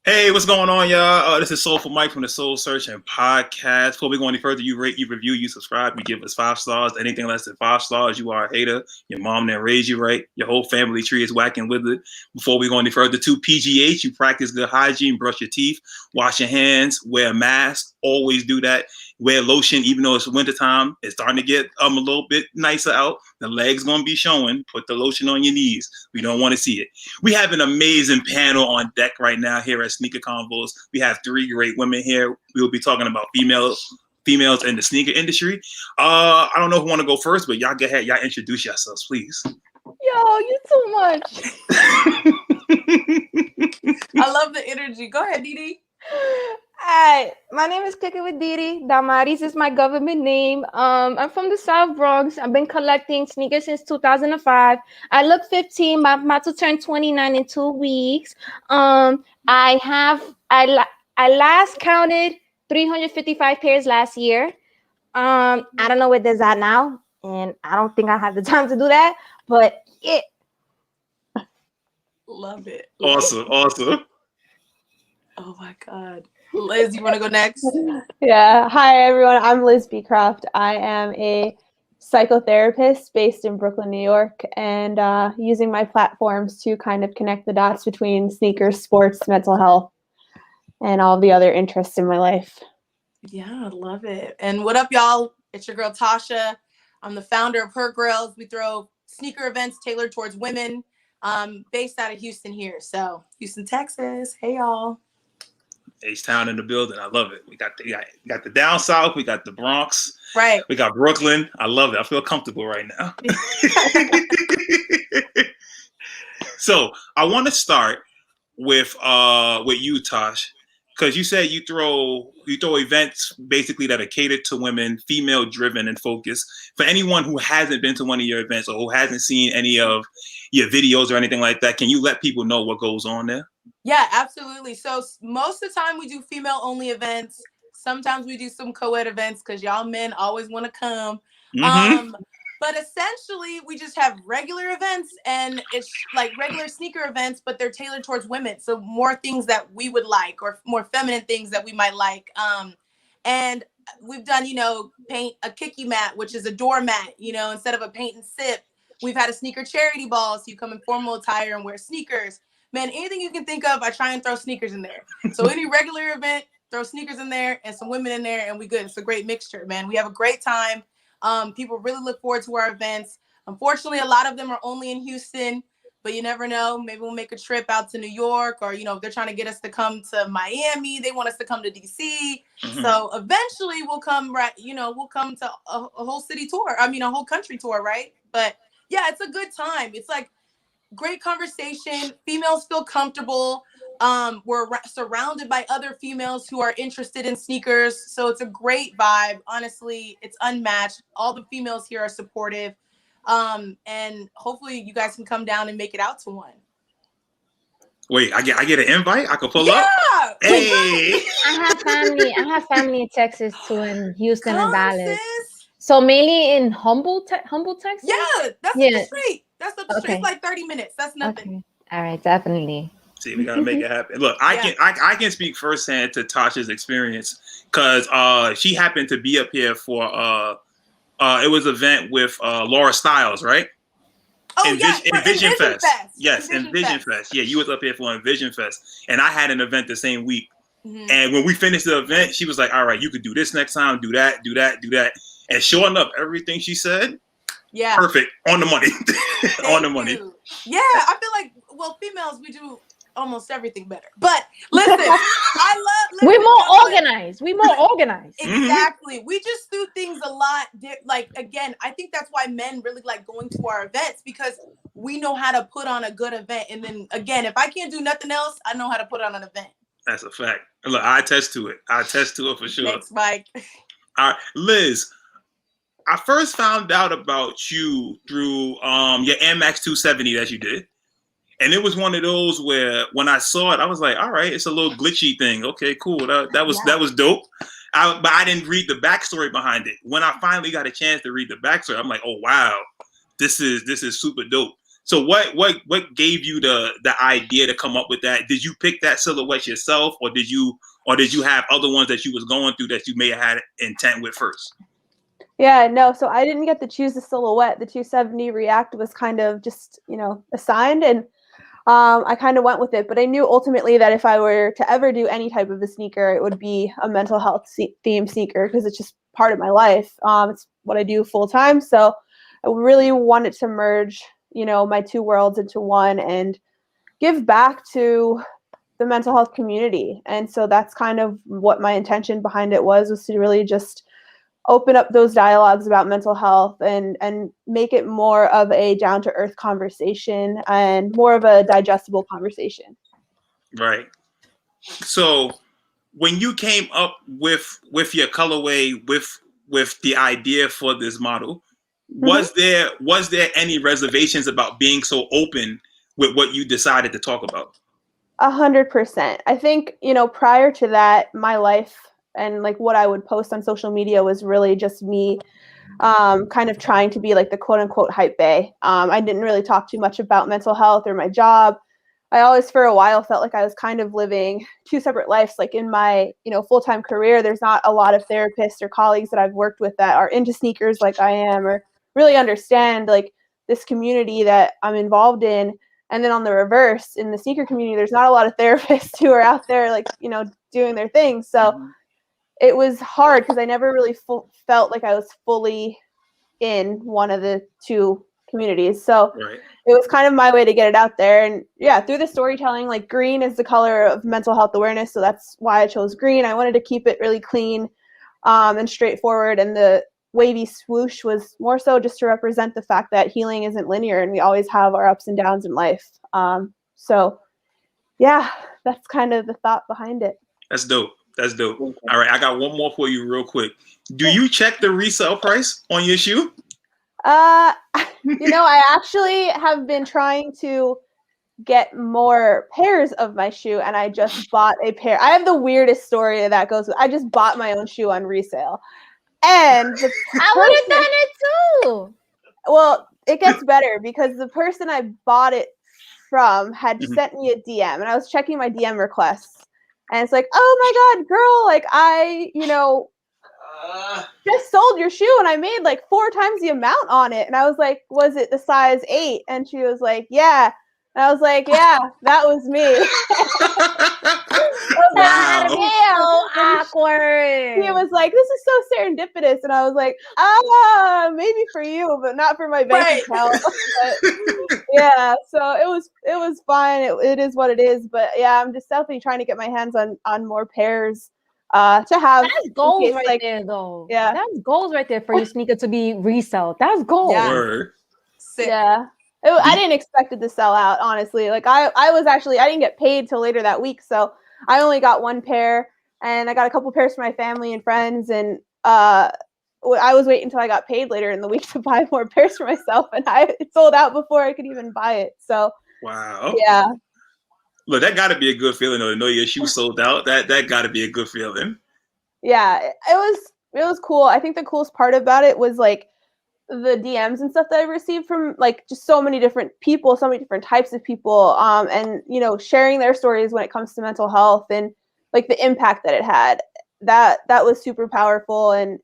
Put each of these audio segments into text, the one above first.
Hey, what's going on, y'all? This is Soleful Mike from the Soul Searching Podcast. Before we go any further, you rate, you review, you subscribe, you give us 5 stars. Anything less than 5 stars, you are a hater. Your mom didn't raise you right. Your whole family tree is whacking with it. Before we go any further, 2 PGH, you practice good hygiene, brush your teeth, wash your hands, wear a mask. Always do that. Wear lotion, even though it's wintertime. It's starting to get a little bit nicer out. The legs going to be showing. Put the lotion on your knees. We don't want to see it. We have an amazing panel on deck right now here at Sneaker Convos. We have 3 great women here. We'll be talking about females in the sneaker industry. I don't know who want to go first, but y'all go ahead. Y'all introduce yourselves, please. Yo, you too much. I love the energy. Go ahead, Didi. Hi, my name is Kiki with Didi. Damaris is my government name. I'm from the South Bronx. I've been collecting sneakers since 2005. I look 15. I'm about to turn 29 in 2 weeks. I last counted 355 pairs last year. I don't know where there's at now, and I don't think I have the time to do that. But yeah. Love it. Awesome. Oh my God. Liz, you want to go next? Yeah. Hi, everyone. I'm Liz Beecroft. I am a psychotherapist based in Brooklyn, New York, and using my platforms to kind of connect the dots between sneakers, sports, mental health, and all the other interests in my life. Yeah, I love it. And what up, y'all? It's your girl, Tasha. I'm the founder of Her Grills. We throw sneaker events tailored towards women, based out of Houston here. So Houston, Texas. Hey, y'all. H-Town in the building. I love it. We got the down south. We got the Bronx. Right. We got Brooklyn. I love it. I feel comfortable right now. So I want to start with you, Tosh, because you said you throw events basically that are catered to women, female driven and focused. For anyone who hasn't been to one of your events or who hasn't seen any of your videos or anything like that, can you let people know what goes on there? Yeah, absolutely. So most of the time we do female only events. Sometimes we do some co-ed events because y'all men always want to come. Mm-hmm. But essentially we just have regular events, and it's like regular sneaker events, but they're tailored towards women. So more things that we would like, or more feminine things that we might like. And we've done, paint a kicky mat, which is a doormat, instead of a paint and sip. We've had a sneaker charity ball. So you come in formal attire and wear sneakers. Man, anything you can think of, I try and throw sneakers in there. So any regular event, throw sneakers in there and some women in there, and we good. It's a great mixture, man. We have a great time. People really look forward to our events. Unfortunately, a lot of them are only in Houston, but you never know. Maybe we'll make a trip out to New York, or, if they're trying to get us to come to Miami, they want us to come to DC. Mm-hmm. So eventually we'll come, we'll come to a whole city tour. I mean, a whole country tour, right? But yeah, it's a good time. It's like great conversation. Females feel comfortable. We're surrounded by other females who are interested in sneakers. So it's a great vibe. Honestly, it's unmatched. All the females here are supportive. And hopefully you guys can come down and make it out to one. Wait, I get an invite? I can pull up? Hey! I have family in Texas too, in Houston and Dallas. So mainly in Humboldt, Texas? Yeah, that's the street. That's the street, like 30 minutes. That's nothing. Okay. All right, definitely. See, we gotta make it happen. Look, I can speak firsthand to Tasha's experience, because she happened to be up here for it was an event with Laura Stiles, right? Oh, Envision Fest. Yes, Envision Fest. Yeah, you was up here for Envision Fest, and I had an event the same week. Mm-hmm. And when we finished the event, she was like, "All right, you could do this next time. Do that. And sure enough, everything she said, perfect, on the money. On the money. Yeah, I feel like, females, we do almost everything better. But listen, we're more organized. Exactly. We just do things a lot. Again, I think that's why men really like going to our events, because we know how to put on a good event. And then again, if I can't do nothing else, I know how to put on an event. That's a fact. Look, I attest to it. For sure. Thanks, Mike. All right, Liz, I first found out about you through your Air Max 270 that you did. And it was one of those where when I saw it, I was like, all right, it's a little glitchy thing. Okay, cool. That was dope. But I didn't read the backstory behind it. When I finally got a chance to read the backstory, I'm like, oh, wow, this is super dope. So what gave you the idea to come up with that? Did you pick that silhouette yourself, or did you have other ones that you was going through that you may have had intent with first? Yeah, no, so I didn't get to choose the silhouette. The 270 React was kind of just, assigned, and I kind of went with it. But I knew ultimately that if I were to ever do any type of a sneaker, it would be a mental health theme sneaker, because it's just part of my life. It's what I do full time. So I really wanted to merge, my two worlds into one and give back to the mental health community. And so that's kind of what my intention behind it was to really just open up those dialogues about mental health and make it more of a down-to-earth conversation and more of a digestible conversation. Right. So when you came up with your colorway, with the idea for this model, was there any reservations about being so open with what you decided to talk about? 100%. I think, prior to that, my life and like what I would post on social media was really just me kind of trying to be like the quote unquote hype bae. I didn't really talk too much about mental health or my job. I always for a while felt like I was kind of living two separate lives. Like in my, full-time career, there's not a lot of therapists or colleagues that I've worked with that are into sneakers like I am, or really understand like this community that I'm involved in. And then on the reverse, in the sneaker community, there's not a lot of therapists who are out there like, doing their thing. So it was hard because I never really felt like I was fully in one of the two communities. So it was kind of my way to get it out there. And yeah, through the storytelling, like green is the color of mental health awareness. So that's why I chose green. I wanted to keep it really clean and straightforward. And the wavy swoosh was more so just to represent the fact that healing isn't linear and we always have our ups and downs in life. So yeah, that's kind of the thought behind it. That's dope. That's dope. All right, I got one more for you real quick. Do you check the resale price on your shoe? I actually have been trying to get more pairs of my shoe, and I just bought a pair. I have the weirdest story that goes with. I just bought my own shoe on resale. And I would have done it too. Well, it gets better because the person I bought it from had sent me a DM, and I was checking my DM requests. And it's like, oh my God, girl, like I, just sold your shoe and I made like 4 times the amount on it. And I was like, was it the size 8? And she was like, yeah. And I was like, yeah, that was me. Wow. So awkward. He was like, this is so serendipitous. And I was like, maybe for you, but not for my bank account. But, yeah, so it was fine. It is what it is. But yeah, I'm just definitely trying to get my hands on more pairs to have. That's goals right there, though. Yeah, that's goals right there for your sneaker to be resale. That's goals. Yeah. I didn't expect it to sell out, honestly. Like I didn't get paid till later that week, so I only got 1 pair, and I got a couple pairs for my family and friends, and I was waiting until I got paid later in the week to buy more pairs for myself, and it sold out before I could even buy it. So wow, yeah. Look, that got to be a good feeling though, to know your shoe sold out. That got to be a good feeling. Yeah, it was cool. I think the coolest part about it was like the DMs and stuff that I received from like just so many different people, so many different types of people, and sharing their stories when it comes to mental health and like the impact that it had. That was super powerful, and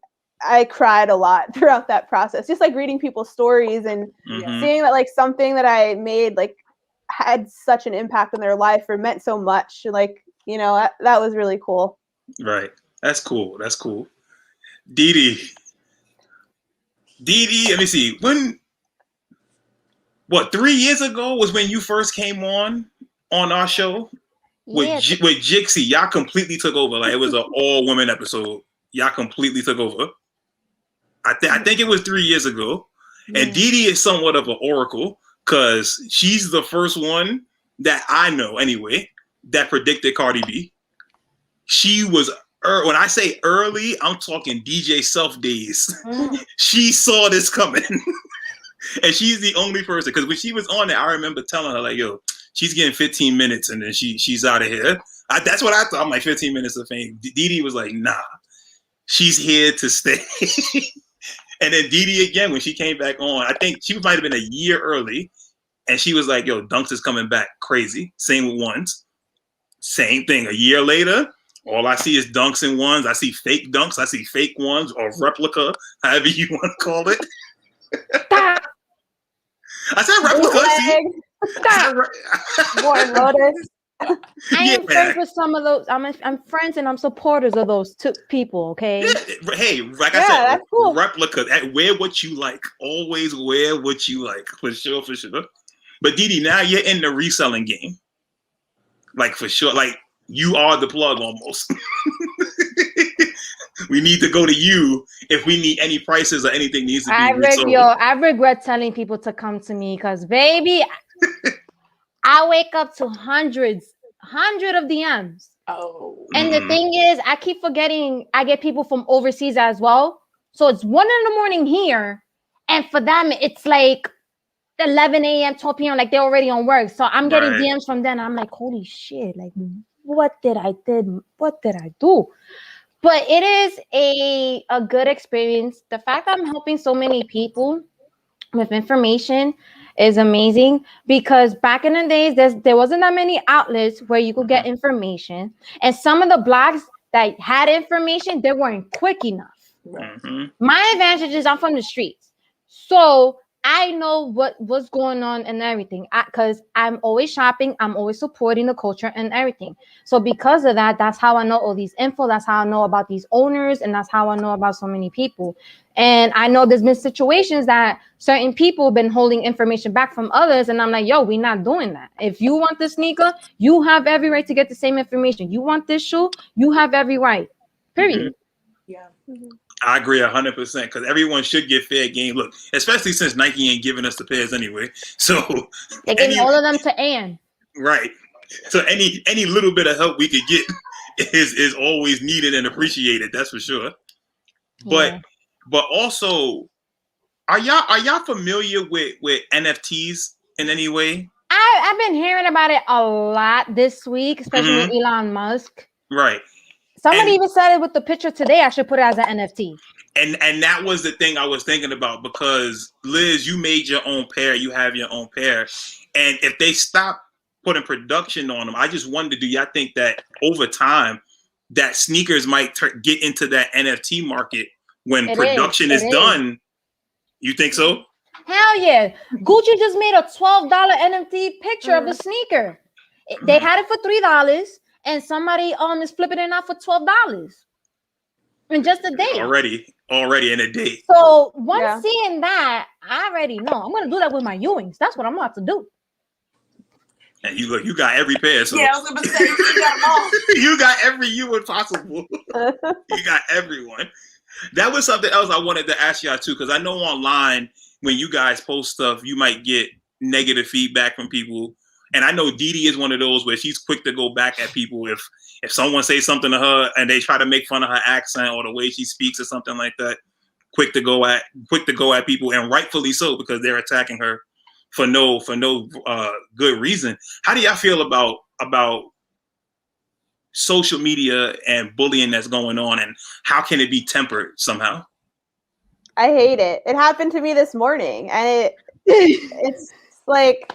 I cried a lot throughout that process. Just like reading people's stories and seeing that like something that I made like had such an impact on their life or meant so much. Like that was really cool. Right. That's cool. That's cool. Didi, let me see. 3 years ago was when you first came on our show with Jixie. Y'all completely took over. Like it was an all-woman episode. Y'all completely took over. I think it was 3 years ago. And Didi is somewhat of an oracle because she's the first one that I know anyway that predicted Cardi B. She was when I say early, I'm talking DJ Self days. She saw this coming. And she's the only person, because when she was on it, I remember telling her, like, yo, she's getting 15 minutes and then she's out of here. That's what I thought. I'm like, 15 minutes of fame. Didi was like, nah, she's here to stay. And then Didi again, when she came back on, I think she might have been a year early. And she was like, yo, Dunks is coming back crazy. Same with ones. Same thing. A year later, all I see is Dunks and ones. I see fake Dunks. I see fake ones or replica, however you want to call it. I said replica. More Lotus. I am friends with some of those. I'm friends and I'm supporters of those two people. Okay. Yeah, hey, like I said, that's cool. replica. Wear what you like. Always wear what you like, for sure, for sure. But Didi, now you're in the reselling game, like for sure. Like you are the plug almost. We need to go to you if we need any prices or anything needs to be resold. I regret telling people to come to me because, baby, I wake up to hundred of DMs. Oh. And the thing is, I keep forgetting I get people from overseas as well. So it's 1 a.m. here. And for them, it's like 11 a.m., 12 p.m. Like they're already on work. So I'm getting DMs from them. I'm like, holy shit. Like, what did I do? But it is a good experience. The fact that I'm helping so many people with information is amazing because back in the days, there wasn't that many outlets where you could get information. And some of the blogs that had information, they weren't quick enough. My advantage is I'm from the streets. So I know what's going on and everything because I'm always shopping. I'm always supporting the culture and everything. So because of that, that's how I know all these info. That's how I know about these owners. And that's how I know about so many people. And I know there's been situations that certain people have been holding information back from others. And I'm like, yo, we're not doing that. If you want the sneaker, you have every right to get the same information. You want this shoe, you have every right. Period. Yeah. I agree 100% because everyone should get fair game. Look, especially since Nike ain't giving us the pairs anyway. So they're giving all of them to Ann. Right. So any little bit of help we could get is always needed and appreciated. That's for sure. But also, are y'all familiar with NFTs in any way? I've been hearing about it a lot this week, especially with Elon Musk. Right. Somebody even said it with the picture today. I should put it as an NFT. And that was the thing I was thinking about because Liz, you made your own pair. You have your own pair. And if they stop putting production on them, I just wonder, do y'all think that over time that sneakers might get into that NFT market when production is done? You think so? Hell yeah. Gucci just made a $12 NFT picture of a sneaker. They had it for $3. And somebody is flipping it out for $12 in just a day. Already in a day. So once seeing that, I already know I'm gonna do that with my Ewings. That's what I'm about to do. And you got every pair. So yeah, I was gonna say you got them all. You got every Ewing possible. You got everyone. That was something else I wanted to ask y'all too, because I know online when you guys post stuff, you might get negative feedback from people. And I know Didi is one of those where she's quick to go back at people if someone says something to her and they try to make fun of her accent or the way she speaks or something like that. Quick to go at people, and rightfully so because they're attacking her for no good reason. How do y'all feel about social media and bullying that's going on, and how can it be tempered somehow? I hate it. It happened to me this morning, and it's like.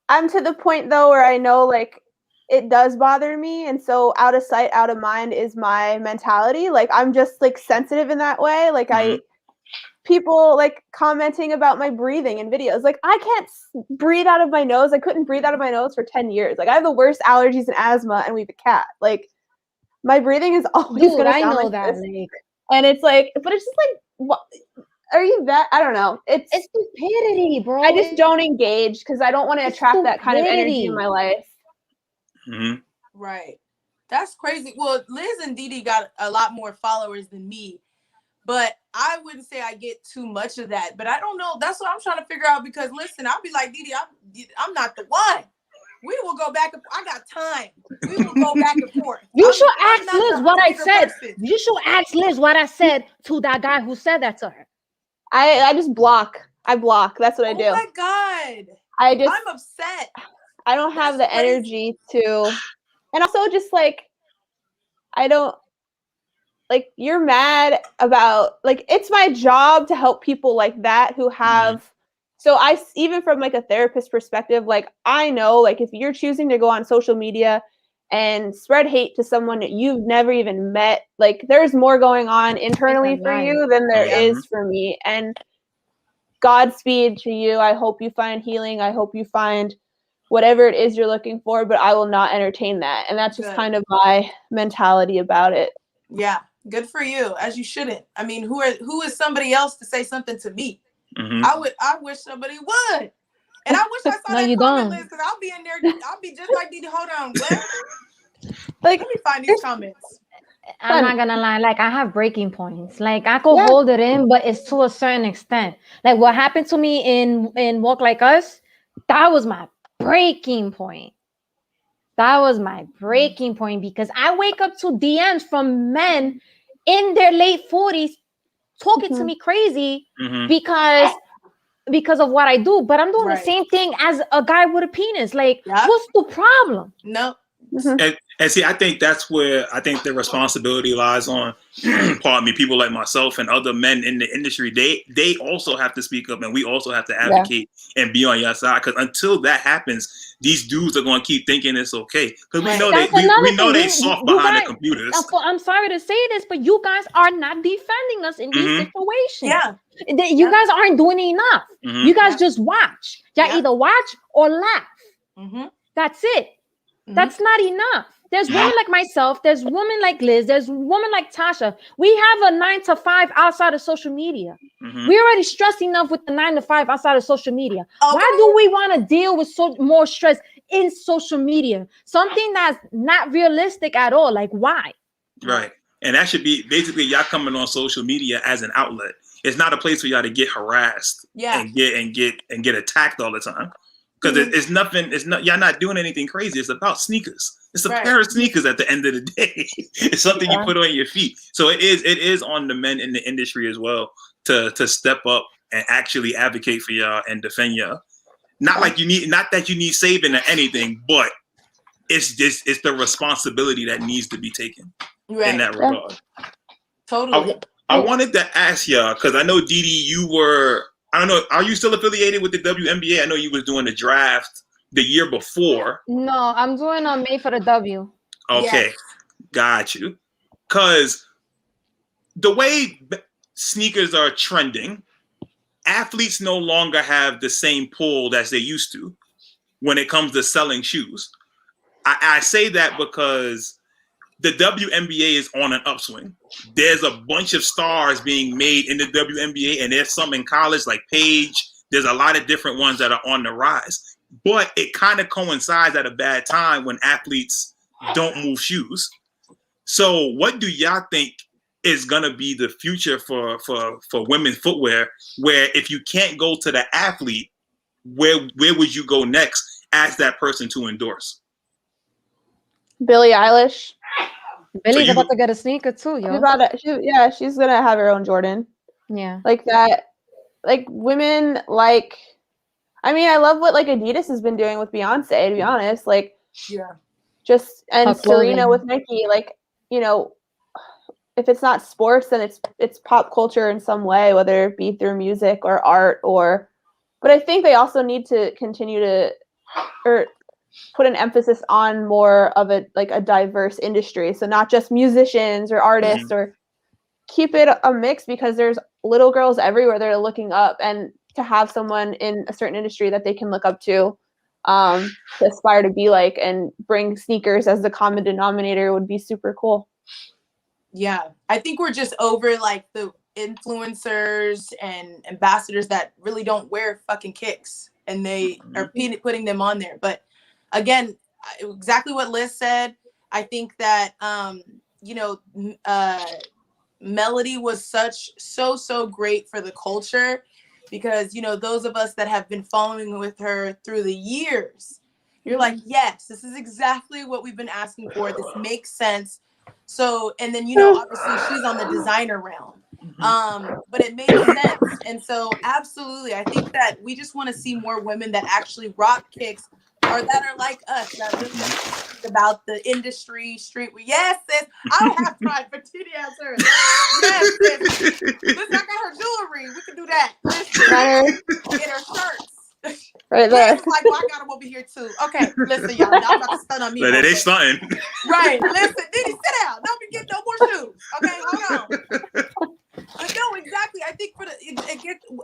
I'm to the point though where I know like it does bother me, and so out of sight, out of mind is my mentality. Like I'm just like sensitive in that way. Like people like commenting about my breathing in videos. Like I can't breathe out of my nose. I couldn't breathe out of my nose for 10 years. Like I have the worst allergies and asthma, and we have a cat. Like my breathing is always going to sound like this. And it's like, but it's just like, what? Are you that? I don't know. It's stupidity, bro. I just don't engage because I don't want to attract that kind of energy in my life. Right. That's crazy. Well, Liz and Didi got a lot more followers than me, but I wouldn't say I get too much of that. But I don't know. That's what I'm trying to figure out because listen, I'll be like, Didi, I'm not the one. We will go back. I got time. We will go back and forth. You should ask Liz what I said. You should ask Liz what I said to that guy who said that to her. I just block. I block. That's what I do. Oh my God. I'm upset. I don't have the energy to, and also just like, I don't, like, you're mad about, like, it's my job to help people like that who have So even from like a therapist perspective, like I know, like if you're choosing to go on social media and spread hate to someone that you've never even met, like there's more going on internally for you than there is for me. And Godspeed to you. I hope you find healing. I hope you find whatever it is you're looking for, but I will not entertain that. And that's just kind of my mentality about it. Yeah, good for you, as you shouldn't. I mean, who is somebody else to say something to me? I wish somebody would. And I wish I saw that comment list, because I'll be in there, I'll be just like, hold on, what? Like, let me find these comments. I'm not gonna lie, like I have breaking points. Like I could hold it in, but it's to a certain extent. Like what happened to me in Walk Like Us, that was my breaking point. That was my breaking point, because I wake up to DMs from men in their late 40s talking to me crazy because of what I do, but I'm doing the same thing as a guy with a penis. Like, what's the problem? No. And see, I think that's where I think the responsibility lies on, pardon me, people like myself and other men in the industry. They also have to speak up, and we also have to advocate and be on your side. Because until that happens, these dudes are going to keep thinking it's okay. Because we know they soft behind the computers. I'm sorry to say this, but you guys are not defending us in these situations. Yeah, you guys aren't doing enough. You guys just watch. Y'all either watch or laugh. That's it. That's not enough. There's women like myself. There's women like Liz. There's women like Tasha. We have a 9 to 5 outside of social media. We're already stressed enough with the 9 to 5 outside of social media. Why do we want to deal with more stress in social media? Something that's not realistic at all. Like, why? Right. And that should be basically y'all coming on social media as an outlet. It's not a place for y'all to get harassed and get attacked all the time. Because it's nothing. Y'all not doing anything crazy. It's about sneakers. It's a pair of sneakers at the end of the day. It's something you put on your feet. So it is on the men in the industry as well to step up and actually advocate for y'all and defend y'all. Not that you need saving or anything, but it's the responsibility that needs to be taken in that regard. Totally. I wanted to ask y'all, because I know Dee Dee, you were. I don't know. Are you still affiliated with the WNBA? I know you was doing the draft the year before. No, I'm doing a Made for the W. Okay, got you. Because the way sneakers are trending, athletes no longer have the same pull as they used to when it comes to selling shoes. I say that because the WNBA is on an upswing. There's a bunch of stars being made in the WNBA, and there's some in college like Paige. There's a lot of different ones that are on the rise. But it kind of coincides at a bad time when athletes don't move shoes. So what do y'all think is going to be the future for women's footwear, where if you can't go to the athlete, where would you go next as that person to endorse? Billie Eilish. Billy's about to get a sneaker too, yo. She's gonna have her own Jordan. Yeah, like that. Like women, like, I mean, I love what like Adidas has been doing with Beyonce. To be honest, like, and Serena with Nike. Like, you know, if it's not sports, then it's pop culture in some way, whether it be through music or art or. But I think they also need to continue to, put an emphasis on more of a diverse industry. So not just musicians or artists, or keep it a mix, because there's little girls everywhere that are looking up, and to have someone in a certain industry that they can look up to aspire to be like, and bring sneakers as the common denominator would be super cool. Yeah. I think we're just over like the influencers and ambassadors that really don't wear fucking kicks, and they are putting them on there. But again, exactly what Liz said. I think that, Melody was so great for the culture, because, those of us that have been following with her through the years, you're like, yes, this is exactly what we've been asking for. This makes sense. So, and then, obviously she's on the designer realm. But it made sense. And so absolutely, I think that we just want to see more women that actually rock kicks, or that are like us, that about the industry, street. Yes, sis. I don't have pride for titty ass her. Yes, sis. Listen, I got her jewelry. We can do that. Listen, get her shirts. Right there. Like, well, I got them over here too. Okay, listen, y'all. Y'all about to stun on me. They stunting. Right. Listen, Diddy, sit down. Don't be getting no more shoes. Okay, hold on. But no, exactly. I think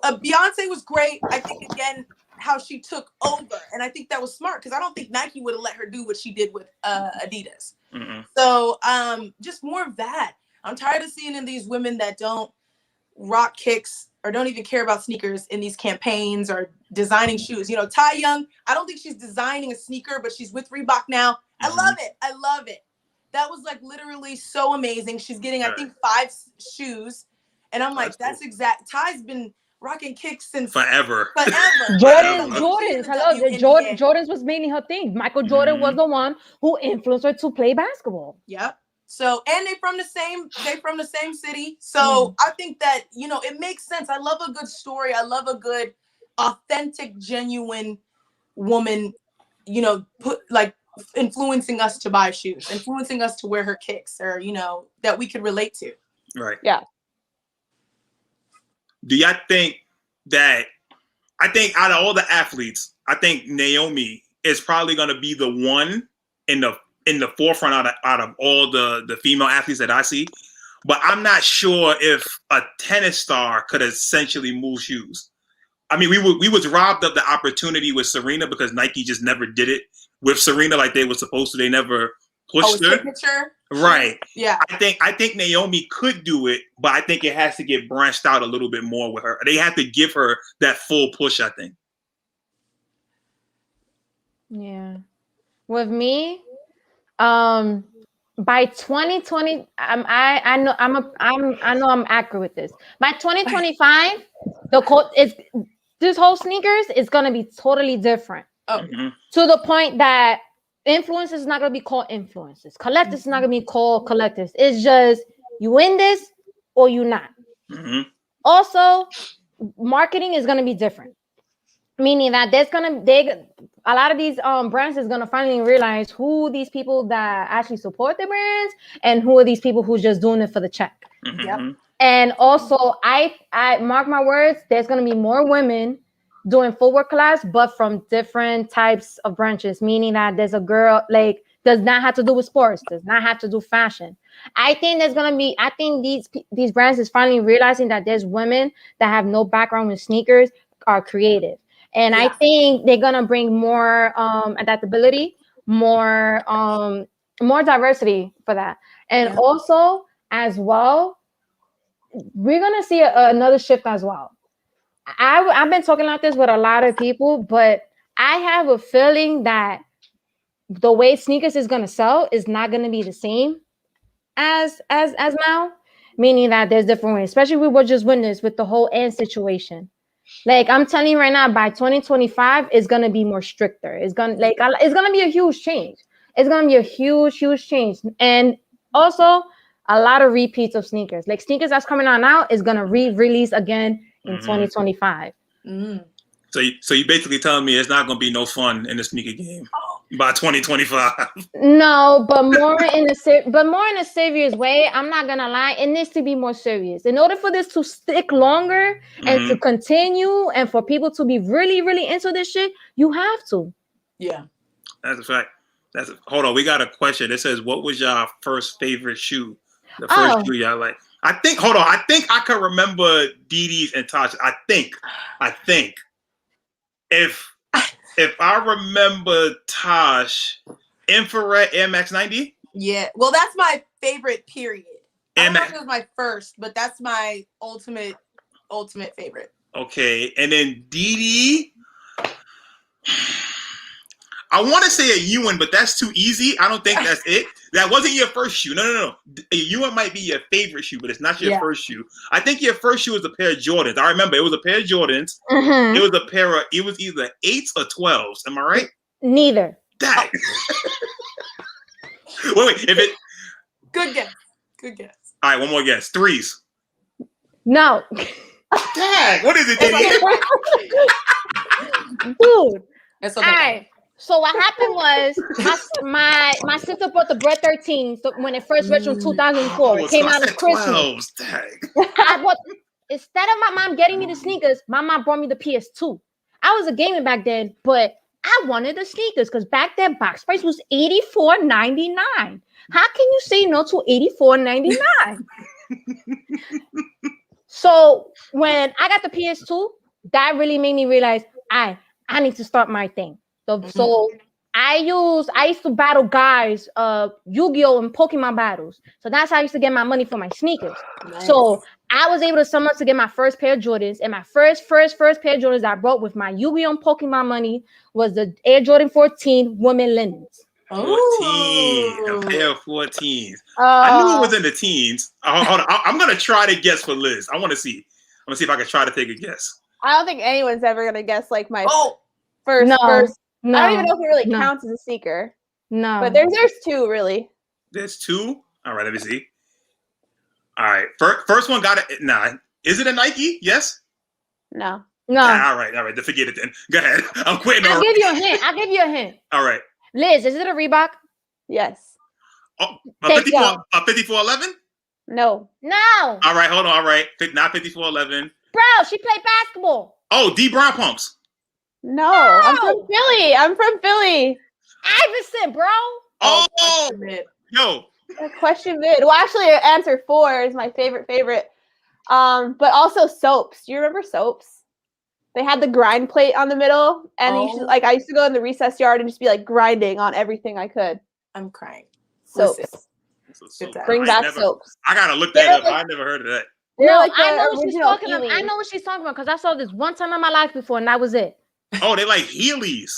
Beyonce was great. I think again how she took over, and I think that was smart because I don't think Nike would have let her do what she did with Adidas. Mm-hmm. So just more of that. I'm tired of seeing these women that don't rock kicks or don't even care about sneakers in these campaigns or designing shoes. You know, Ty Young, I don't think she's designing a sneaker, but she's with Reebok now. I love it. I love it. That was like literally so amazing. She's getting, I think, 5 shoes. And I'm like, that's exact. Ty's been rocking kicks since forever. Jordans. Hello, Jordans was mainly her thing. Michael Jordan was the one who influenced her to play basketball. Yep. So, and they from the same city. So I think that, you know, it makes sense. I love a good story. I love a good, authentic, genuine woman, you know, influencing us to buy shoes, influencing us to wear her kicks, or, you know, that we could relate to. Right. Yeah. Do y'all think that, I think out of all the athletes, I think Naomi is probably going to be the one in the forefront out of all the female athletes that I see. But I'm not sure if a tennis star could essentially move shoes. I mean, we was robbed of the opportunity with Serena because Nike just never did it with Serena like they were supposed to. They never pushed her. Signature? Right. Yeah. I think Naomi could do it, but I think it has to get branched out a little bit more with her. They have to give her that full push, I think. Yeah. With me, by 2020, I know I'm accurate with this. By 2025, this whole sneakers is gonna be totally different. To the point that influencers is not gonna be called influencers. Collectors is not gonna be called collectors. It's just you in this or you not. Also, marketing is gonna be different. Meaning that a lot of these brands is gonna finally realize who these people that actually support the brands and who are these people who's just doing it for the check. Yep. And also, I mark my words, there's gonna be more women doing footwear class, but from different types of branches. Meaning that there's a girl like does not have to do with sports, does not have to do fashion. I think these brands is finally realizing that there's women that have no background with sneakers are creative. And I think they're gonna bring more adaptability, more diversity for that. And also, as well, we're gonna see another shift as well. I've been talking like this with a lot of people, but I have a feeling that the way sneakers is gonna sell is not gonna be the same as now. Meaning that there's different ways, especially we were just witness with the whole end situation. Like I'm telling you right now, by 2025, it's gonna be more stricter. It's gonna be a huge change. It's gonna be a huge change, and also a lot of repeats of sneakers. Like sneakers that's coming out now is gonna re-release again in 2025. So you basically telling me it's not gonna be no fun in the sneaker game by 2025. No, but more in a serious way. I'm not gonna lie, it needs to be more serious. In order for this to stick longer and to continue, and for people to be really, really into this shit, you have to. Yeah, that's a fact. Hold on, we got a question. It says, "What was your first favorite shoe? The first shoe y'all like?" I think I can remember Didi's and Tasha. I think. If I remember Tosh, Infrared Air Max 90? Yeah. Well, that's my favorite, period. I don't know if it was my first, but that's my ultimate favorite. Okay. And then Didi, I want to say a Ewan, but that's too easy. I don't think that's it. That wasn't your first shoe. No. A Ewan might be your favorite shoe, but it's not your first shoe. I think your first shoe was a pair of Jordans. I remember it was a pair of Jordans. It was either 8s or 12s. Am I right? Neither. Dang. Wait. Good guess. All right, one more guess. 3s. No. Dang. What is it, Dude. It's okay. All right. So what happened was my My sister bought the Bread 13 when it first retro in 2004. It came out of Christmas. Instead of my mom getting me the sneakers, my mom brought me the PS2. I was a gamer back then, but I wanted the sneakers because back then box price was $84.99. How can you say no to $84.99? So when I got the PS2, that really made me realize I need to start my thing. So I used to battle guys, Yu-Gi-Oh! And Pokemon battles. So that's how I used to get my money for my sneakers. Nice. So I was able to somehow to get my first pair of Jordans. And my first pair of Jordans I brought with my Yu-Gi-Oh! And Pokemon money was the Air Jordan 14 women linens. 14, a pair of 14s. I knew it was in the teens. Hold on. I'm gonna try to guess for Liz. I want to see. I'm gonna see if I can try to take a guess. I don't think anyone's ever gonna guess like my first. No. I don't even know if it really counts as a sneaker. No, but there's two really. There's two. All right, let me see. All right, first one got it. Nah, is it a Nike? Yes. No. All right. Then forget it. Then go ahead. I'm quitting. I'll give you a hint. All right. Liz, is it a Reebok? Yes. Oh, 5411? No. All right, hold on. All right, not 5411. Bro, she played basketball. Oh, D Brown pumps. No, I'm from Philly. Iverson, bro. Oh, yo. Question mid. Well, actually, answer 4 is my favorite. But also soaps. Do you remember soaps? They had the grind plate on the middle, and I used to go in the recess yard and just be like grinding on everything I could. I'm crying. Soaps. Bring back soaps. I gotta look that up. I never heard of that. No, like I know what she's talking about. I know what she's talking about because I saw this one time in my life before, and that was it. Oh, they like Heelys.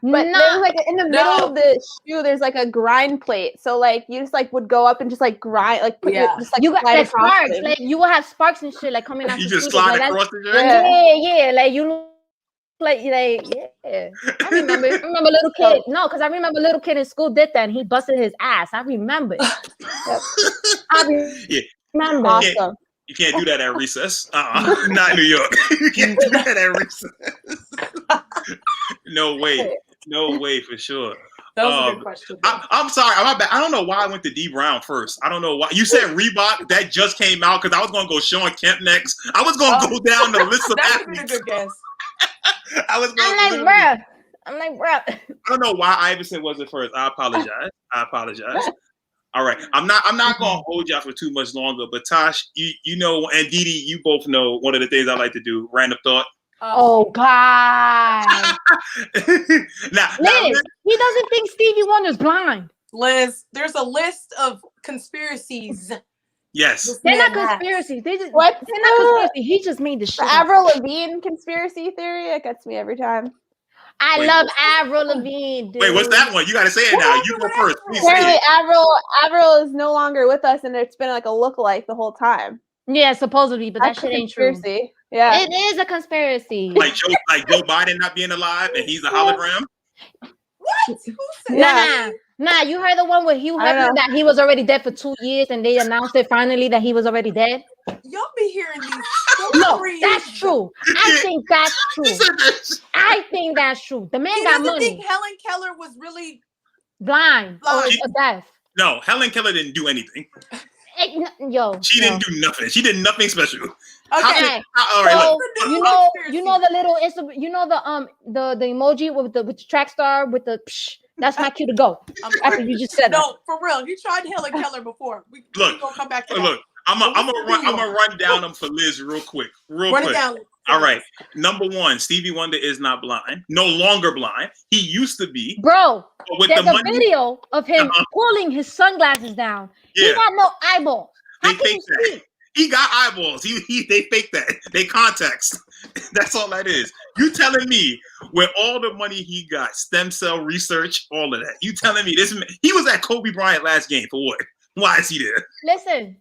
But there's like in the middle of the shoe, there's like a grind plate. So like you just like would go up and just like grind, like put your, just like you got like sparks, like you will have sparks and shit like coming out. You just slide across the joint. Yeah, like you look like yeah. I remember a little kid. No, because I remember a little kid in school did that and he busted his ass. I remember. Remember. Awesome. You can't do that at recess. Not in New York. You can't do that at recess. No way for sure. That was a good question. I'm sorry. I'm bad. I don't know why I went to D Brown first. I don't know why. You said Reebok. That just came out because I was going to go Sean Kemp next. I was going to go down the list of athletes. That would be a good guess. I'm like, bro. I don't know why Iverson wasn't first. I apologize. All right. I'm not going to hold y'all for too much longer. But Tosh, you know, and Dee Dee, you both know one of the things I like to do, random thought. Oh God! Liz, he doesn't think Stevie Wonder's blind. Liz, there's a list of conspiracies. Yes, they're not conspiracies. They're not conspiracy. He just made the shit. The Avril Lavigne conspiracy theory. It gets me every time. I love Avril Lavigne. Dude. Wait, what's that one? You got to say it now. You go first. Apparently, Avril is no longer with us, and it's been like a lookalike the whole time. Yeah, supposedly, but that shit ain't true. Yeah, it is a conspiracy. Like Joe Biden not being alive and he's a hologram. What? Who said Nah. You heard the one where Hugh Hefner that he was already dead for 2 years and they announced it finally that he was already dead. Y'all be hearing these stories. No, that's true. I think that's true. The man got money. Think Helen Keller was really blind or deaf? No, Helen Keller didn't do anything. She didn't do nothing. She did nothing special. Okay. All right. So, you know the little the emoji with the track star with the psh, that's my cue to go. After you just said no, for real. You tried Helen Keller before. We gonna come back to that. Look, I'm gonna run down them for Liz real quick. Run it down. All right. Number 1, Stevie Wonder is not blind. No longer blind. He used to be. Bro, there's a video of him pulling his sunglasses down. Yeah. He got no eyeballs. They fake that. He got eyeballs. They fake that. They contacts. That's all that is. You telling me with all the money he got, stem cell research, all of that. You telling me this? He was at Kobe Bryant last game for what? Why is he there? Listen,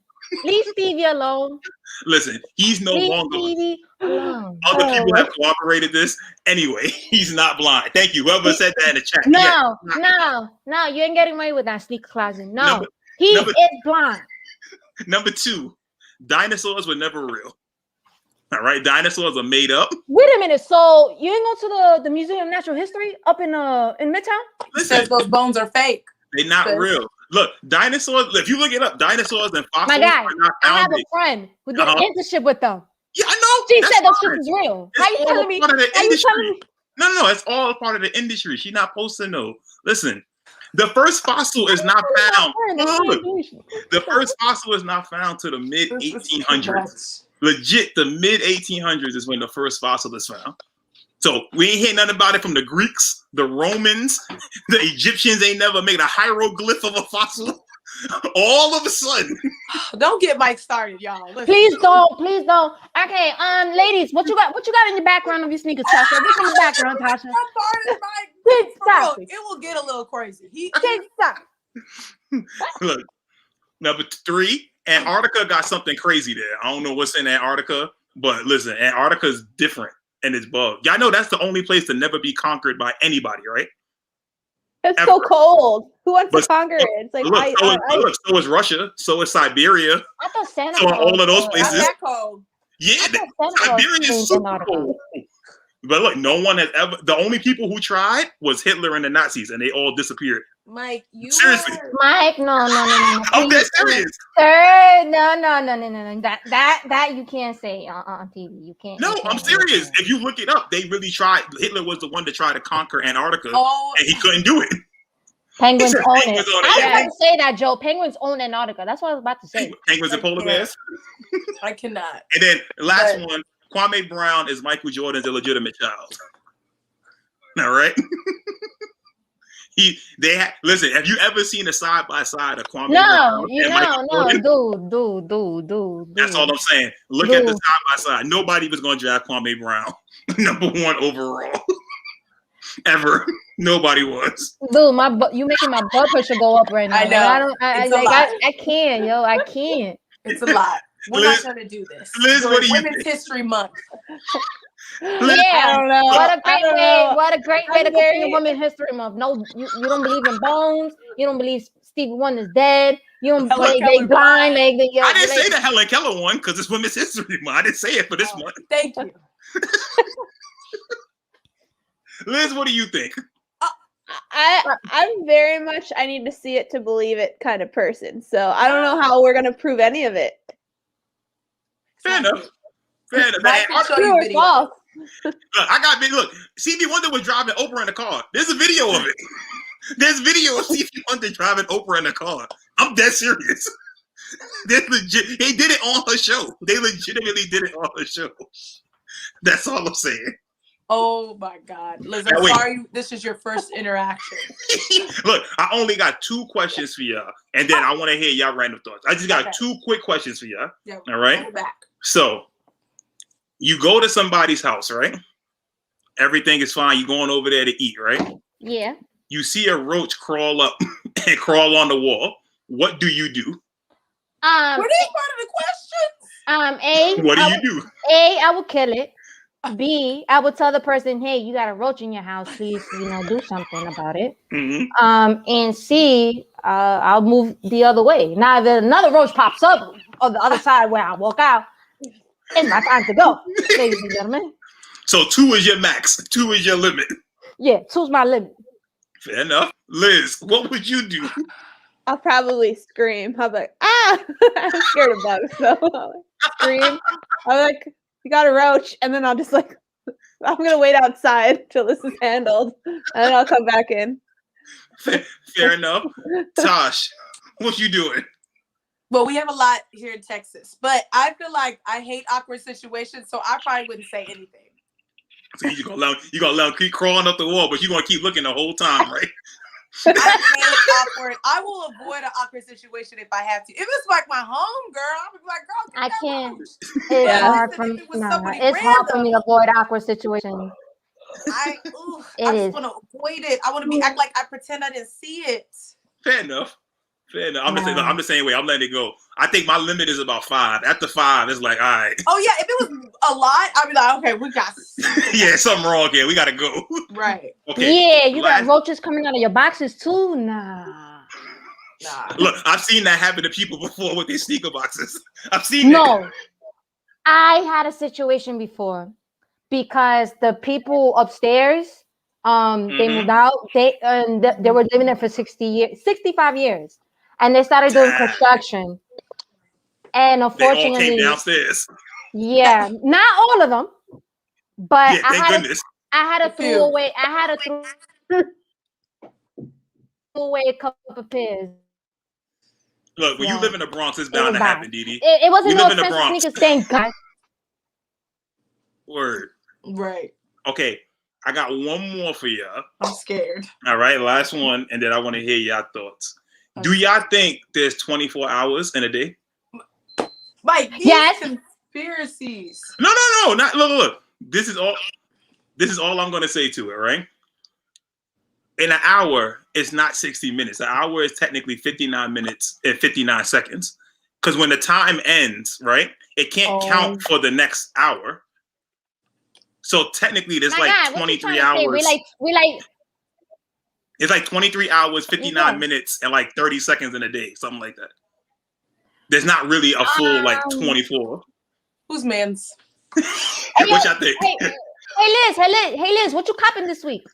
leave Stevie alone. Listen, he's no longer. Stevie alone. Other people have corroborated this. Anyway, he's not blind. Thank you. Whoever said that in the chat. No, you ain't getting away with that sneaker closet. No, he is blind. Number 2, dinosaurs were never real. All right, dinosaurs are made up. Wait a minute. So you ain't go to the Museum of Natural History up in Midtown? Listen, says those bones are fake. They're not real. Look, dinosaurs. If you look it up, dinosaurs and fossils My guy, are not I have founded. a friend who did an internship with them. Yeah, I know. She said that shit is real. It's How you telling me? How you telling me? No, it's all part of the industry. She's not supposed to know. Listen, the first fossil is not found. Look, the first fossil is not found to the mid 1800s. Legit, the mid 1800s is when the first fossil is found. So we ain't hear nothing about it from the Greeks, the Romans, the Egyptians ain't never made a hieroglyph of a fossil. All of a sudden. Don't get Mike started, y'all. Listen. Please don't. Okay, ladies, what you got in your background of your sneakers, Tasha? What's in the background, Tasha? It will get a little crazy. Look, number 3, Antarctica got something crazy there. I don't know what's in Antarctica, but listen, Antarctica is different and it's bug. Y'all know that's the only place to never be conquered by anybody, right? It's so cold. Who wants to conquer it? It's like so is Russia. So is Siberia. I thought Santa so all of those places. Not that cold. Yeah, Siberia is super cold. But look, no one has ever. The only people who tried was Hitler and the Nazis, and they all disappeared. Mike, seriously. Mike, no. I'm that serious. Sir, no. That you can't say on TV. You can't. No, I'm serious. If you look it up, they really tried. Hitler was the one to try to conquer Antarctica, and he couldn't do it. Penguins own it. I was about to say that, Joe. Penguins own Antarctica. That's what I was about to say. Penguins and polar bears. I cannot. And then last one, Kwame Brown is Michael Jordan's illegitimate child. All right. Listen. Have you ever seen a side by side of Kwame Brown? No, dude. That's all I'm saying. Look at the side by side. Nobody was going to draft Kwame Brown number 1 overall ever. Nobody was. Dude, you making my blood pressure go up right now. I know. I can't, yo. I can't. It's a lot. We're not going to do this. Liz, what do you Women's History Month. I don't know. What a great way to go for your Women's History Month. No, you don't believe in bones. You don't believe Stevie Wonder's dead. You don't believe they blind. I didn't say the Helen Keller one because it's Women's History Month. I didn't say it for this month. Thank you. Liz, what do you think? I'm very much I need to see it to believe it kind of person. So I don't know how we're gonna prove any of it. Fair enough. True or false. Look, I got big. Look, Stevie Wonder was driving Oprah in the car. There's a video of it. There's video of Stevie Wonder driving Oprah in the car. I'm dead serious. They did it on her show. They legitimately did it on her show. That's all I'm saying. Oh my God, Liz, I'm sorry. This is your first interaction. Look, I only got 2 questions for y'all, and then I want to hear y'all random thoughts. I just got 2 quick questions for y'all. Yep. All right. So, you go to somebody's house, right? Everything is fine. You're going over there to eat, right? Yeah. You see a roach crawl up and crawl on the wall. What do you do? Were these part of the questions? What do you do? I will kill it. B, I would tell the person, hey, you got a roach in your house. Please, do something about it. Mm-hmm. And C, I'll move the other way. Now, if another roach pops up on the other side where I walk out, it's my time to go, ladies and gentlemen. So 2 is your max. 2 is your limit. Yeah, 2's my limit. Fair enough. Liz, what would you do? I'll probably scream. I'll be like, I'm scared of bugs. So I'll scream. I'm like, you got a roach. And then I'll just I'm going to wait outside till this is handled. And then I'll come back in. Fair enough. Tosh, what you doing? Well, we have a lot here in Texas, but I feel like I hate awkward situations, so I probably wouldn't say anything. So you're gonna let him keep crawling up the wall, but you're gonna keep looking the whole time, right? I hate awkward. I will avoid an awkward situation if I have to. If it's like my home girl, I'll be like, girl, I can't. It's hard for me. It's hard for me to avoid awkward situations. I just want to avoid it. I want to act like I pretend I didn't see it. Fair enough. I'm the same way. I'm letting it go. I think my limit is about 5. After 5, it's like, all right. Oh yeah, if it was a lot, I'd be like, okay, we got. Yeah, something wrong here. We gotta go. Right. Okay. Yeah, you got roaches coming out of your boxes too. Nah. Look, I've seen that happen to people before with their sneaker boxes. I've seen that. No, I had a situation before because the people upstairs They moved out. They were living there for 65 years, and they started doing construction. And unfortunately, they all came downstairs. Yeah, not all of them, but yeah, thank goodness. I had to throw away a couple of pairs. Look, when you live in the Bronx, it's bound to happen, Didi. It wasn't no expensive sneakers, thank God. Word. Right. Okay, I got one more for y'all. I'm scared. All right, last one, and then I want to hear y'all thoughts. Okay. Do y'all think there's 24 hours in a day? Mike, yes. Conspiracies. No. Not look. This is all I'm gonna say to it, right? In an hour, it's not 60 minutes. An hour is technically 59 minutes and 59 seconds. Because when the time ends, right, it can't count for the next hour. So technically, there's 23 hours. We like. It's like 23 hours, 59 minutes, and like 30 seconds in a day, something like that. There's not really a full 24. Who's man's? What y'all think? Hey Liz, what you copping this week?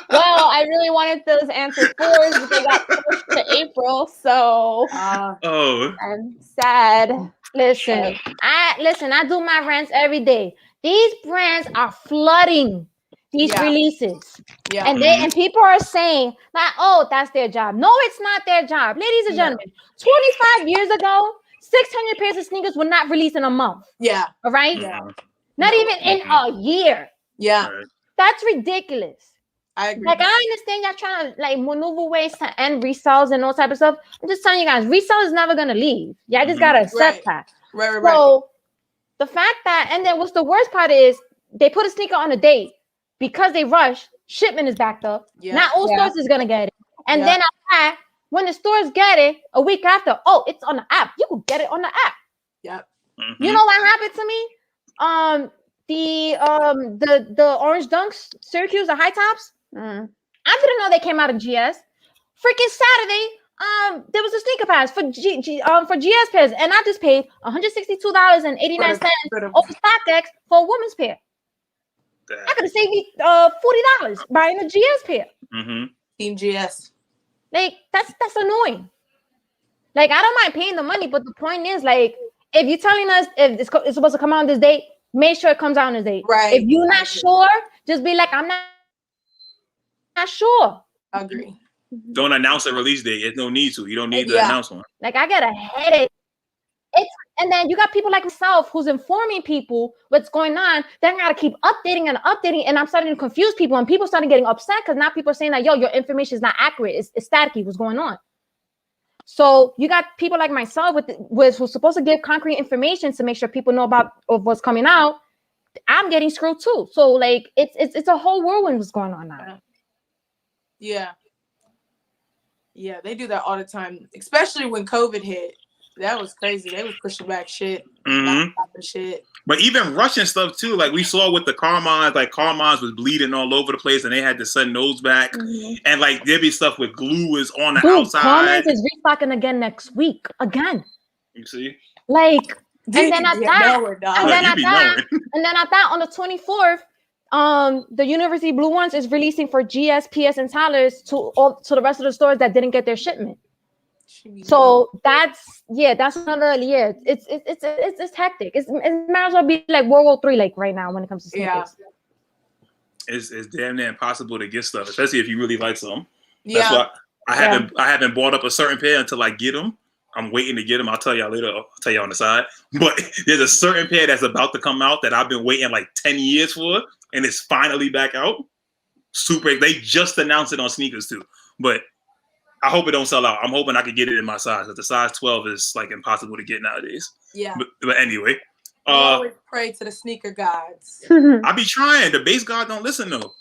Well, I really wanted those answer 4s, but they got pushed to April, so I'm sad. Listen, I do my rants every day. These brands are flooding these releases. Yeah. And people are saying that, oh, that's their job. No, it's not their job. Ladies and gentlemen, 25 years ago, 600 pairs of sneakers were not released in a month. Yeah. All right? Yeah. Not even in a year. Yeah. That's ridiculous. I agree. Like, I understand y'all trying to maneuver ways to end resells and all type of stuff. I'm just telling you guys, resale is never gonna leave. Y'all just gotta accept that. Right. So the fact that, and then what's the worst part is they put a sneaker on a date because they rush, shipment is backed up. Yeah. Not all stores is gonna get it. And then when the stores get it a week after, it's on the app. You can get it on the app. Yep. Mm-hmm. You know what happened to me? The orange dunks, Syracuse, the high tops. I didn't know they came out of GS. Freaking Saturday, there was a sneaker pass for GS pairs, and I just paid $162.89 over StockX for a woman's pair. I could have saved me $40 buying a GS pair. Team GS. Like that's annoying. Like, I don't mind paying the money, but the point is, like, if you're telling us if it's supposed to come out on this date, make sure it comes out on this date. Right. If you're not sure, just be like, I'm not sure. I agree. Don't announce a release date. There's no need to. You don't need to announce one. Like, I got a headache. And then you got people like myself who's informing people what's going on. Then I gotta keep updating, and I'm starting to confuse people, and people starting getting upset because now people are saying that, yo, your information is not accurate. It's staticky. What's going on? So you got people like myself who's supposed to give concrete information to make sure people know about what's coming out. I'm getting screwed too. So like it's a whole whirlwind what's going on now. Yeah, they do that all the time, especially when COVID hit. That was crazy. They was pushing back shit, shit. But even Russian stuff too. Like we saw with the Carmines, like Carmines was bleeding all over the place, and they had to send those back. And like there'd be stuff with glue is on the outside. Carmines is restocking again next week. Again. You see? Like, and then at that, on the 24th, the University Blue Ones is releasing for GS, PS, and Tyler's to the rest of the stores that didn't get their shipment. So that's another it's hectic. It might as well be like World War III, like right now when it comes to sneakers. It's damn near impossible to get stuff, especially if you really like some. That's why I haven't bought up a certain pair until I get them. I'm waiting to get them. I'll tell y'all later. I'll tell you on the side. But there's a certain pair that's about to come out that I've been waiting like 10 years for, and it's finally back out. Super. They just announced it on sneakers too, but I hope it don't sell out. I'm hoping I could get it in my size, because the size 12 is like impossible to get nowadays. Yeah. But anyway. We always pray to the sneaker gods. I be trying. The base god don't listen though.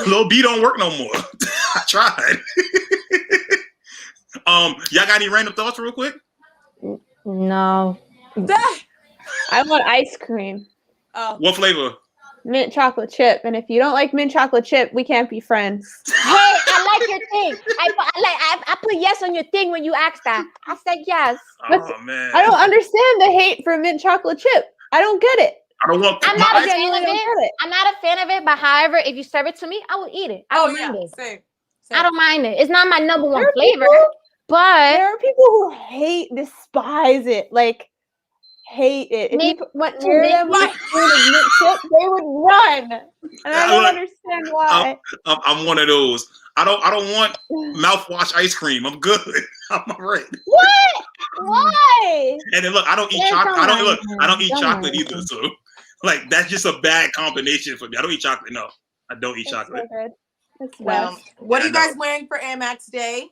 Lil B don't work no more. I tried. Y'all got any random thoughts real quick? No. I want ice cream. What flavor? Mint chocolate chip. And if you don't like mint chocolate chip, we can't be friends. Hey, I like your thing. I put yes on your thing when you asked that. I said yes. Oh man. I don't understand the hate for mint chocolate chip. I don't get it. I don't want. I'm not a fan of it. I'm not a fan of it. But however, if you serve it to me, I will eat it. I don't mind it. Same. I don't mind it. It's not my number one flavor, but there are people who despise it. Like, hate it. If you went near them with chip, they would run. And I don't understand why. I'm one of those. I don't want mouthwash ice cream. I'm good. I'm all right. What? Why? And then look, I don't eat chocolate. I don't eat chocolate either. So like that's just a bad combination for me. I don't eat chocolate. No, I don't eat chocolate. So good. Well, what are you guys wearing for Air Max Day?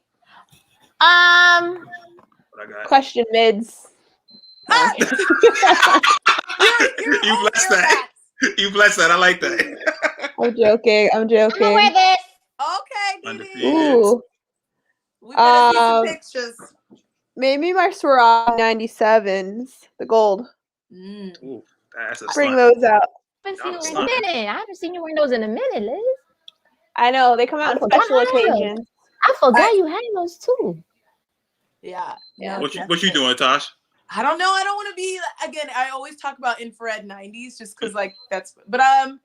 Question mids. You blessed that. You blessed that. I like that. I'm joking. I'm gonna wear this. Okay. Ooh. We better see some pictures. Maybe my Swarovski 97s, the gold. Ooh, that's a Bring those out. I haven't seen you in a minute. I haven't seen you wearing those in a minute, Liz. I know they come out on special occasions. I forgot you had those too. Yeah. What you doing, Tosh? I don't know. I don't want to be again. I always talk about infrared 90s just because like that's. But I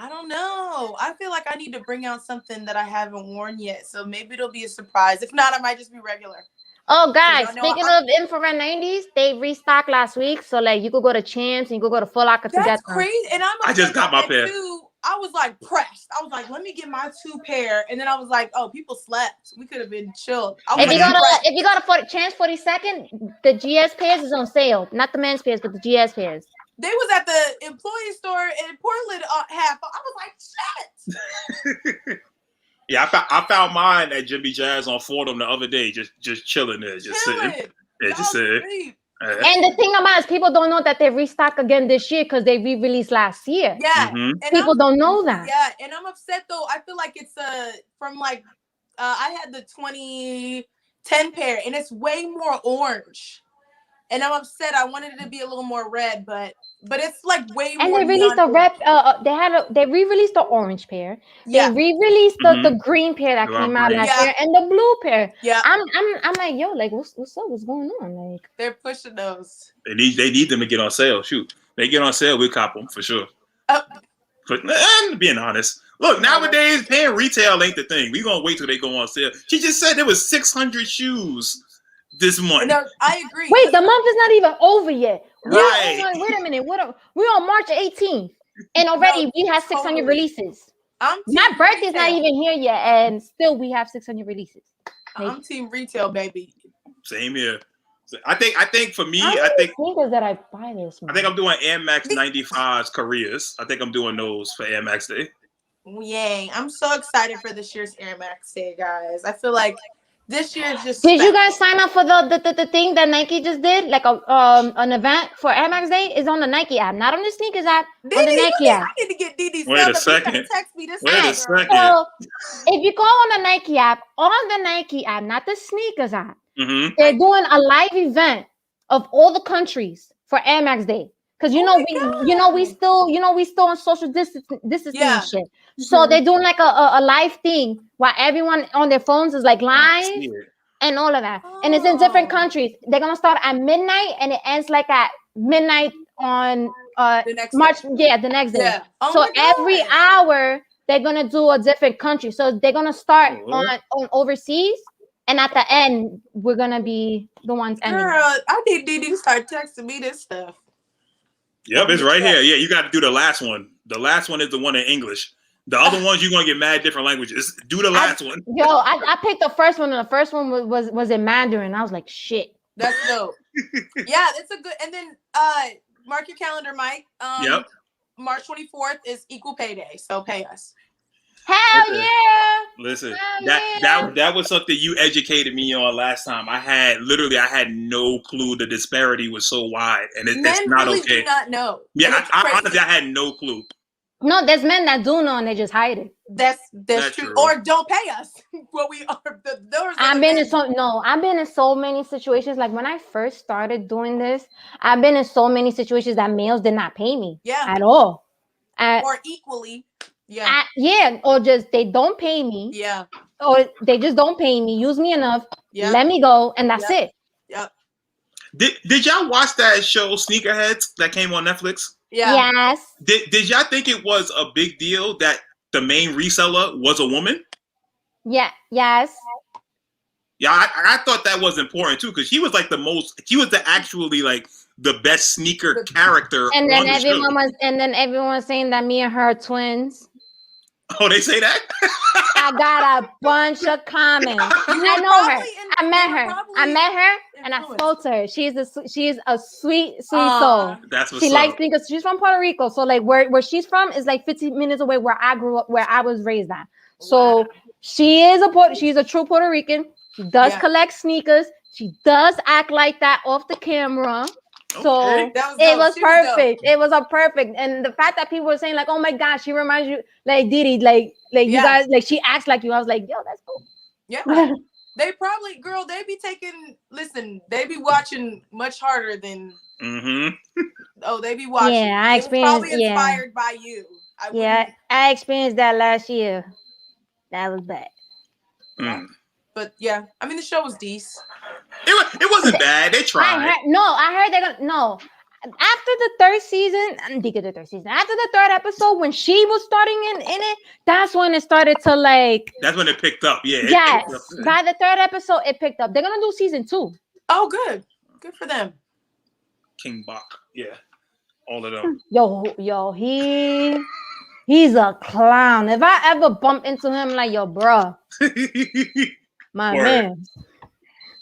don't know. I feel like I need to bring out something that I haven't worn yet. So maybe it'll be a surprise. If not, I might just be regular. Oh, guys, speaking of infrared 90s, they restocked last week. So, like, you could go to Champs and you could go to Foot Locker to get them. That's crazy. And I just got my pair. Too. I was, like, pressed. I was like, let me get my 2 pair. And then I was like, oh, people slept. We could have been chilled. If you go to Champs 42nd, the GS pairs is on sale. Not the men's pairs, but the GS pairs. They was at the employee store in Portland half. I was like, shit. Yeah, I found mine at Jimmy Jazz on Fordham the other day, just chilling there, just sitting. Yeah, just sitting. And the thing about it is people don't know that they restocked again this year because they re-released last year. Yeah. Mm-hmm. People don't know that. Yeah, and I'm upset though. I feel like it's from like I had the 2010 pair and it's way more orange. And I'm upset. I wanted it to be a little more red, but it's like way more. And they released the red. They re-released the orange pair. Yeah. They re-released the green pair that came out last year and the blue pair. Yeah. I'm like, yo, like what's up? What's going on? Like they're pushing those. They need them to get on sale. Shoot, they get on sale, we'll cop them for sure. But being honest, look, nowadays paying retail ain't the thing. We gonna wait till they go on sale. She just said there was 600 shoes this month. No, I agree. Wait, the month is not even over yet. Right. Wait a minute. We're on March 18th, and already we have 600 releases. My birthday's not even here yet, and still we have 600 releases. I'm team retail, baby. Same here. I think for me, I think that I buy this. I think I'm doing Air Max 95s Koreas. I think I'm doing those for Air Max Day. Yay! I'm so excited for this year's Air Max Day, guys. I feel like this year is just. Did you guys sign up for the thing that Nike just did? Like an event for Air Max Day is on the Nike app, not on the sneakers app. On the Nike app. I need to get DD's. Wait a second. Text me this. Wait a second. So if you go on the Nike app, not the sneakers app, they're doing a live event of all the countries for Air Max Day. Because we still on social distancing and shit. So they're doing like a live thing while everyone on their phones is like live and all of that. And it's in different countries. They're gonna start at midnight and it ends like at midnight on the next day. Yeah. Oh so every hour they're gonna do a different country. So they're gonna start on overseas. And at the end, we're gonna be the ones ending. Girl, I need DD to start texting me this stuff. Yep, it's right here. Yeah, you got to do the last one. The last one is the one in English. The other ones you're gonna get mad different languages. Do the last one. Yo, I picked the first one, and the first one was in Mandarin. I was like, shit. That's dope. Yeah, it's a good. And then mark your calendar, Mike. Yep. March 24th is Equal Pay Day, so pay us. Hell yeah! Listen, that was something you educated me on last time. I had no clue the disparity was so wide, and it's not really okay. Do not know. Yeah, I honestly I had no clue. No, there's men that do know and they just hide it. That's true. Or don't pay us. What we are. I've been in so many situations. Like when I first started doing this, I've been in so many situations that males did not pay me. At all. Or equally. Or just they don't pay me. Yeah. Or they just don't pay me, use me enough, let me go, and that's it. Yep. Did y'all watch that show Sneakerheads that came on Netflix? Yeah. Yes. Did y'all think it was a big deal that the main reseller was a woman? Yeah. Yes. Yeah, I thought that was important too because she was like actually like the best sneaker character. And then everyone was saying that me and her are twins. Oh, they say that? I got a bunch of comments. I know her. I met her, and I spoke to her. She's a sweet soul. That's what's she up. likes sneakers. She's from Puerto Rico, so like where she's from is like 15 minutes away where I grew up, where I was raised at. So she's a true Puerto Rican. She does collect sneakers. She does act like that off the camera. So it was perfect. It was a perfect. And the fact that people were saying like, "Oh my gosh, she reminds you like Didi, like you guys, like she acts like you." I was like, "Yo, that's cool." Yeah. They probably, girl, they be watching much harder than. Oh, they be watching. Yeah, I experienced. Probably inspired by you. I experienced that last year. That was bad. But yeah, I mean the show was decent. It wasn't bad. They tried. I heard they're gonna no. After the third season, after the third episode, when she was starting in it, that's when it started to like. That's when it picked up. Yeah. Yes. By the third episode, it picked up. They're gonna do season 2. Oh, good for them. King Bach. Yeah. All of them. Yo, he's a clown. If I ever bump into him, like, yo, bro, my man.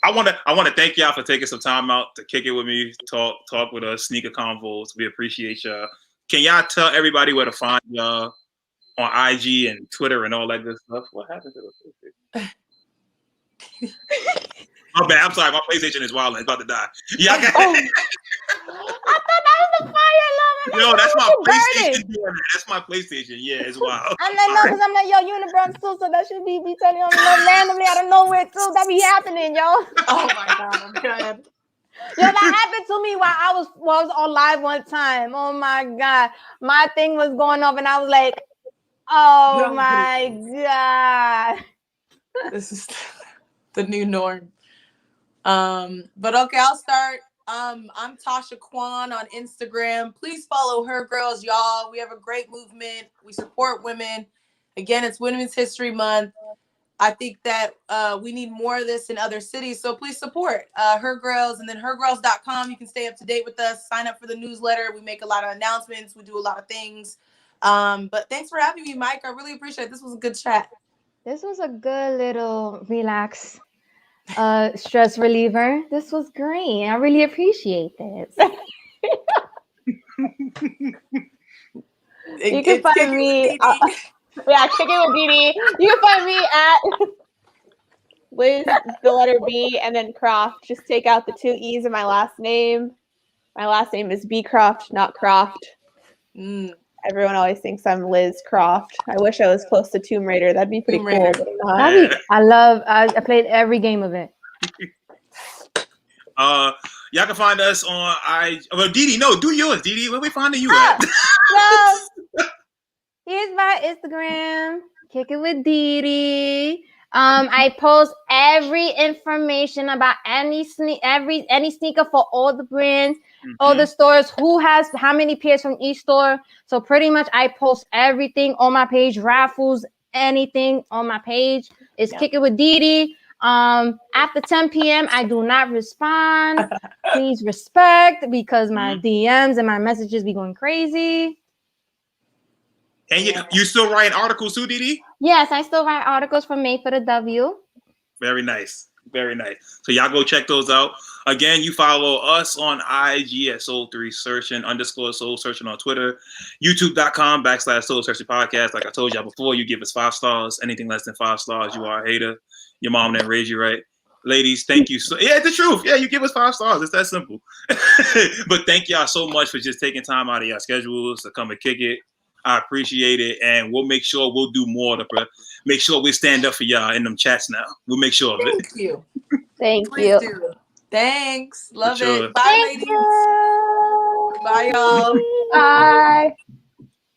I want to thank y'all for taking some time out to kick it with me, talk with us, Sneaker Convos. We appreciate y'all. Can y'all tell everybody where to find y'all on IG and Twitter and all that good stuff? What happened to the PlayStation? My bad. I'm sorry. My PlayStation is wild and it's about to die. Yeah, I thought that was the fire alarm. Yo, that's my PlayStation. That's my PlayStation. Yeah, it's wild. I'm like, no, because I'm like, yo, you in the Bronx too, so that should be telling you randomly out of nowhere too. That be happening, yo. Oh my god, I'm good. Yo, that happened to me while I was on live one time. Oh my god, my thing was going off, and I was like, oh my god, this is the new norm. But okay, I'll start. I'm Tasha Kwan on Instagram. Please follow Her Girls, y'all. We have a great movement. We support women. Again, it's Women's History Month. I think that we need more of this in other cities. So please support Her Girls, and then hergirls.com. You can stay up to date with us. Sign up for the newsletter. We make a lot of announcements. We do a lot of things. But thanks for having me, Mike. I really appreciate it. This was a good chat. This was a good little relax. Stress reliever. This was great. I really appreciate this. You can find me. Kick it with Didi. You can find me at Liz, the letter B, and then Croft. Just take out the 2 E's in my last name. My last name is B Croft, not Croft. Everyone always thinks I'm Liz Croft. I wish I was close to Tomb Raider. That'd be pretty cool. But I'm not. I played every game of it. Y'all can find us on well, Didi, no, do yours, Didi. Where we finding you at? Well, here's my Instagram. Kick it with Didi. I post every information about any sneaker for all the brands, all the stores, who has how many pairs from each store. So pretty much I post everything on my page, raffles, anything on my page. It's Kick It with Didi. After 10 p.m. I do not respond. Please respect, because my DMs and my messages be going crazy. And you still write articles too, Didi? Yes, I still write articles for Made for the W. Very nice. Very nice. So y'all go check those out. Again, you follow us on IG at Soul3Searching _Soul Searching on Twitter. YouTube.com/Soul Searching Podcast. Like I told y'all before, you give us 5 stars. Anything less than 5 stars, you are a hater. Your mom didn't raise you right. Ladies, thank you. Yeah, it's the truth. Yeah, you give us 5 stars. It's that simple. But thank y'all so much for just taking time out of your schedules to come and kick it. I appreciate it, and we'll make sure we'll do more to make sure we stand up for y'all in them chats now. We'll make sure of it. Thank you. Thank Please you. do. Thanks. Love For sure. it. Bye, ladies. Bye, y'all. Bye.